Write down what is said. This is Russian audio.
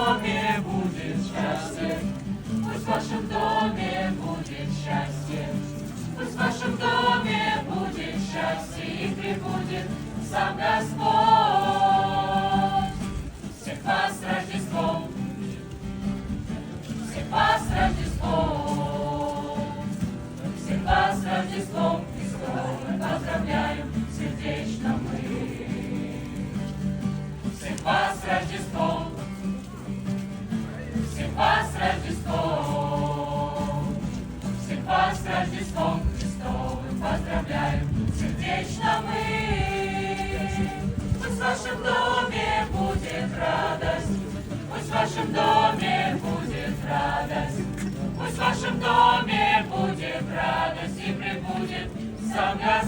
доме будет счастье, пусть в вашем доме будет счастье, пусть в вашем доме будет счастье, и пребудет сам Господь. Всех вас с Рождеством, всех вас с Рождеством, всех вас с Рождеством Христовым поздравляем сердечно мы. Всех вас с Рождеством, всех вас с Рождеством, всех вас с Рождеством Христовым поздравляем сердечно мы. Пусть в вашем доме будет радость, пусть в вашем доме будет радость, пусть в вашем доме будет радость, и пребудет сам Господь.